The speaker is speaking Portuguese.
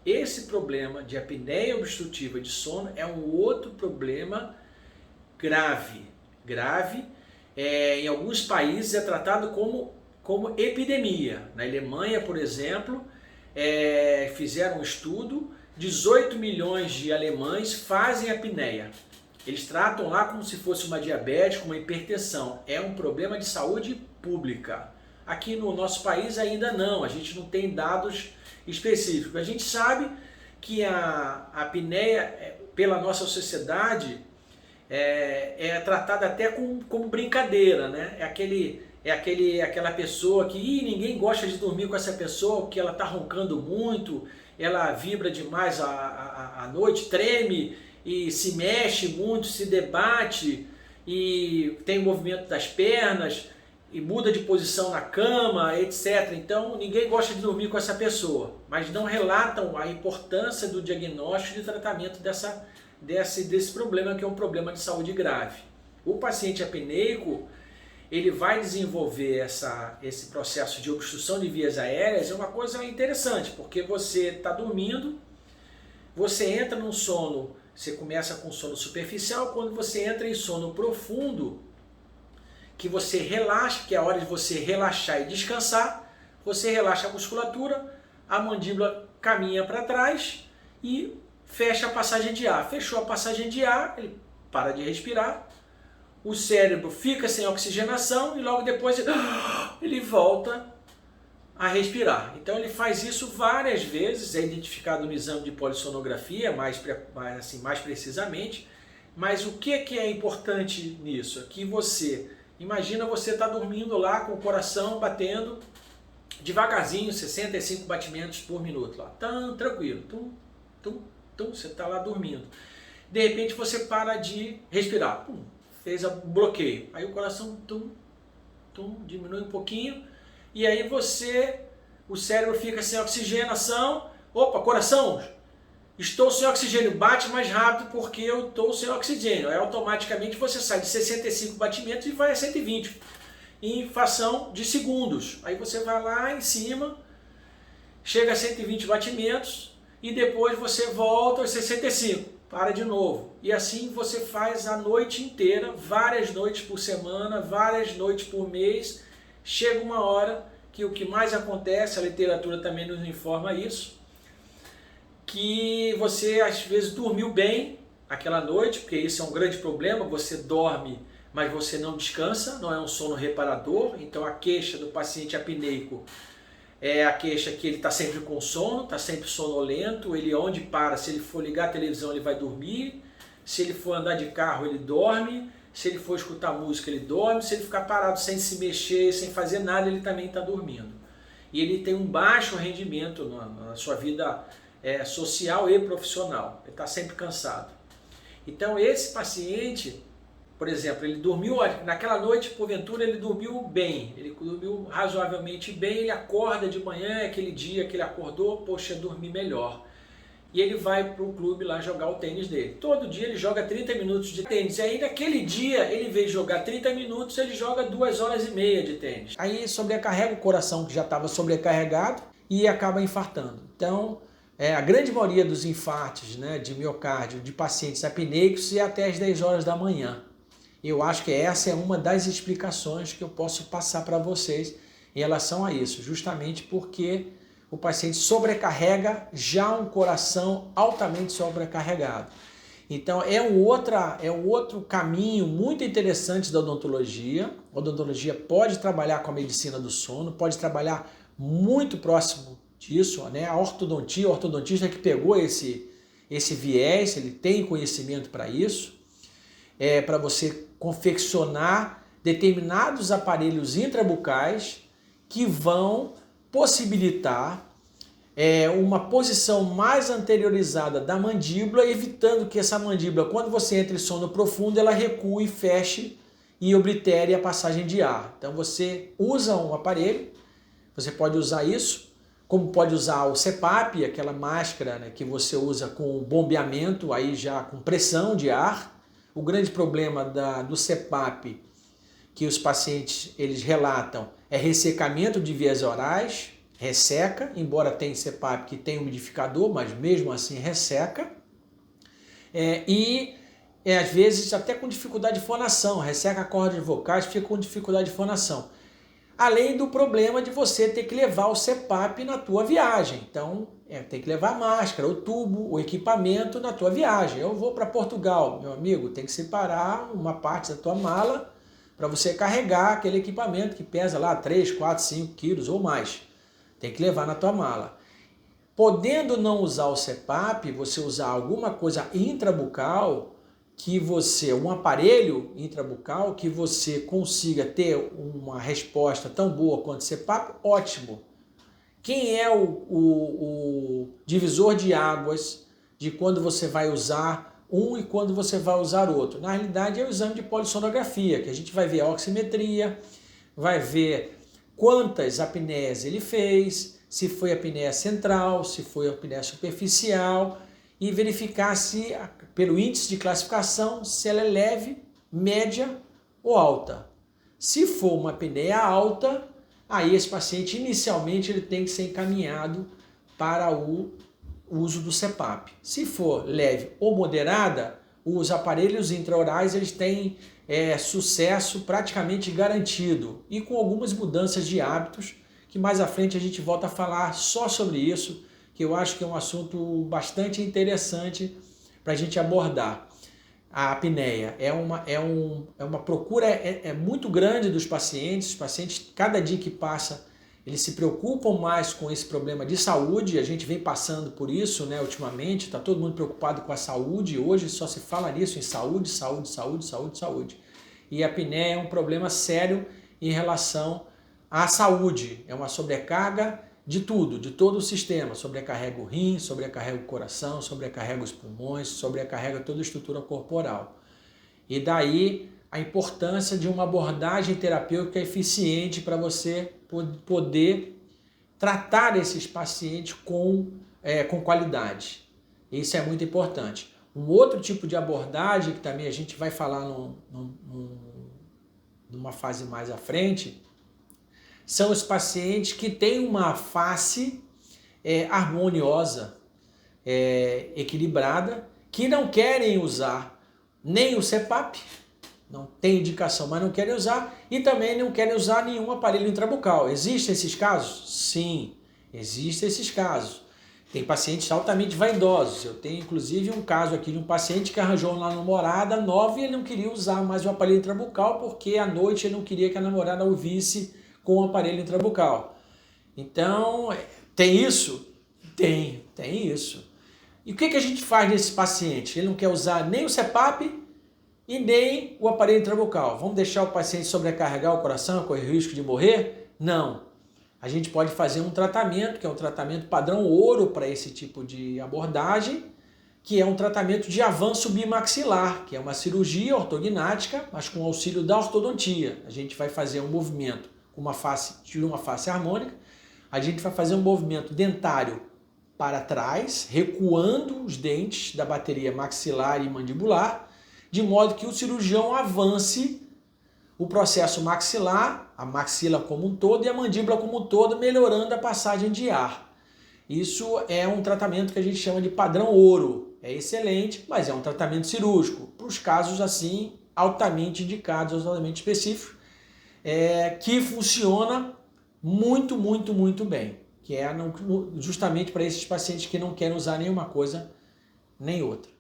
esse problema de apneia obstrutiva de sono é um outro problema grave. Em alguns países é tratado como epidemia. Na Alemanha, por exemplo, fizeram um estudo, 18 milhões de alemães fazem apneia. Eles tratam lá como se fosse uma diabetes, uma hipertensão. É um problema de saúde pública. Aqui no nosso país ainda não, a gente não tem dados específicos. A gente sabe que a apneia, pela nossa sociedade, é tratada até como brincadeira, né? Aquela pessoa que ninguém gosta de dormir com essa pessoa, porque ela está roncando muito, ela vibra demais à noite, treme e se mexe muito, se debate e tem o movimento das pernas e muda de posição na cama, etc. Então ninguém gosta de dormir com essa pessoa, mas não relatam a importância do diagnóstico e do tratamento desse problema, que é um problema de saúde grave. O paciente apneico, ele vai desenvolver esse processo de obstrução de vias aéreas, é uma coisa interessante, porque você está dormindo, você entra num sono, você começa com sono superficial, quando você entra em sono profundo, que você relaxa, que é a hora de você relaxar e descansar, você relaxa a musculatura, a mandíbula caminha para trás e fecha a passagem de ar. Fechou a passagem de ar, ele para de respirar, o cérebro fica sem oxigenação e logo depois ele volta a respirar. Então ele faz isso várias vezes, é identificado no exame de polissonografia, mais precisamente. Mas o que é importante nisso? É que imagina você está dormindo lá com o coração batendo devagarzinho, 65 batimentos por minuto, lá, tranquilo, você está lá dormindo. De repente você para de respirar, fez o bloqueio, aí o coração diminui um pouquinho, e aí o cérebro fica sem oxigenação, opa, coração, estou sem oxigênio, bate mais rápido porque eu estou sem oxigênio. Aí automaticamente você sai de 65 batimentos e vai a 120 em fração de segundos. Aí você vai lá em cima, chega a 120 batimentos e depois você volta aos 65, para de novo. E assim você faz a noite inteira, várias noites por semana, várias noites por mês. Chega uma hora que o que mais acontece, a literatura também nos informa isso, que você às vezes dormiu bem aquela noite, porque isso é um grande problema, você dorme, mas você não descansa, não é um sono reparador. Então a queixa do paciente apneico é a queixa que ele está sempre com sono, está sempre sonolento, ele onde para, se ele for ligar a televisão ele vai dormir, se ele for andar de carro ele dorme, se ele for escutar música ele dorme, se ele ficar parado sem se mexer, sem fazer nada, ele também está dormindo. E ele tem um baixo rendimento na sua vida social e profissional, ele está sempre cansado. Então esse paciente, por exemplo, ele dormiu, naquela noite, porventura, ele dormiu bem, ele dormiu razoavelmente bem, ele acorda de manhã, aquele dia que ele acordou, poxa, dormi melhor. E ele vai para o clube lá jogar o tênis dele. Todo dia ele joga 30 minutos de tênis. E aí naquele dia, ele veio jogar 30 minutos, ele joga 2 horas e meia de tênis. Aí sobrecarrega o coração, que já estava sobrecarregado, e acaba infartando. Então, a grande maioria dos infartos, né, de miocárdio de pacientes apneicos é até às 10 horas da manhã. Eu acho que essa é uma das explicações que eu posso passar para vocês em relação a isso, justamente porque o paciente sobrecarrega já um coração altamente sobrecarregado. Então é um outro caminho muito interessante da odontologia. A odontologia pode trabalhar com a medicina do sono, pode trabalhar muito próximo disso, né? A ortodontia, o ortodontista que pegou esse viés, ele tem conhecimento para isso, para você confeccionar determinados aparelhos intrabucais que vão possibilitar uma posição mais anteriorizada da mandíbula, evitando que essa mandíbula, quando você entra em sono profundo, ela recue, feche e oblitere a passagem de ar. Então você usa um aparelho, você pode usar isso, como pode usar o CPAP, aquela máscara, né, que você usa com bombeamento, aí já com pressão de ar. O grande problema do CPAP que os pacientes eles relatam é ressecamento de vias orais. resseca, embora tenha CPAP que tem umidificador, mas mesmo assim resseca. Às vezes até com dificuldade de fonação, resseca cordas vocais, fica com dificuldade de fonação. Além do problema de você ter que levar o CPAP na tua viagem. Então, tem que levar a máscara, o tubo, o equipamento na tua viagem. Eu vou para Portugal, meu amigo, tem que separar uma parte da tua mala para você carregar aquele equipamento que pesa lá 3, 4, 5 quilos ou mais. Tem que levar na tua mala. Podendo não usar o CPAP, você usar alguma coisa intrabucal, um aparelho intrabucal, que você consiga ter uma resposta tão boa quanto o CPAP, ótimo. Quem é o divisor de águas de quando você vai usar um e quando você vai usar outro? Na realidade é o exame de polissonografia, que a gente vai ver a oximetria, vai ver quantas apneias ele fez, se foi apneia central, se foi apneia superficial, e verificar se, pelo índice de classificação, se ela é leve, média ou alta. Se for uma apneia alta, aí esse paciente inicialmente ele tem que ser encaminhado para o uso do CPAP. Se for leve ou moderada, os aparelhos intraorais eles têm sucesso praticamente garantido, e com algumas mudanças de hábitos, que mais à frente a gente volta a falar só sobre isso, que eu acho que é um assunto bastante interessante para a gente abordar. A apneia é uma procura muito grande dos pacientes. Os pacientes, cada dia que passa, eles se preocupam mais com esse problema de saúde. A gente vem passando por isso, né, ultimamente, está todo mundo preocupado com a saúde. Hoje só se fala nisso, em saúde, saúde, saúde, saúde, saúde. E a apneia é um problema sério em relação à saúde. É uma sobrecarga de tudo, de todo o sistema. Sobrecarrega o rim, sobrecarrega o coração, sobrecarrega os pulmões, sobrecarrega toda a estrutura corporal. E daí a importância de uma abordagem terapêutica eficiente para você poder tratar esses pacientes com qualidade. Isso é muito importante. Um outro tipo de abordagem, que também a gente vai falar numa fase mais à frente, são os pacientes que têm uma face harmoniosa, equilibrada, que não querem usar nem o CPAP, não tem indicação, mas não querem usar, e também não querem usar nenhum aparelho intrabucal. Existem esses casos? Sim, existem esses casos. Tem pacientes altamente vaidosos. Eu tenho inclusive um caso aqui de um paciente que arranjou uma namorada nova e ele não queria usar mais o aparelho intrabucal porque à noite ele não queria que a namorada o visse com o aparelho intrabucal. Então, tem isso? Tem isso. E o que a gente faz nesse paciente? Ele não quer usar nem o CPAP e nem o aparelho intrabucal. Vamos deixar o paciente sobrecarregar o coração, correr risco de morrer? Não. A gente pode fazer um tratamento, que é um tratamento padrão ouro para esse tipo de abordagem, que é um tratamento de avanço bimaxilar, que é uma cirurgia ortognática, mas com auxílio da ortodontia. A gente vai fazer um movimento com uma face harmônica, a gente vai fazer um movimento dentário para trás, recuando os dentes da bateria maxilar e mandibular, de modo que o cirurgião avance o processo maxilar, a maxila como um todo e a mandíbula como um todo, melhorando a passagem de ar. Isso é um tratamento que a gente chama de padrão ouro. É excelente, mas é um tratamento cirúrgico, para os casos assim, altamente indicados, altamente específicos, que funciona muito, muito, muito bem, que é justamente para esses pacientes que não querem usar nenhuma coisa nem outra.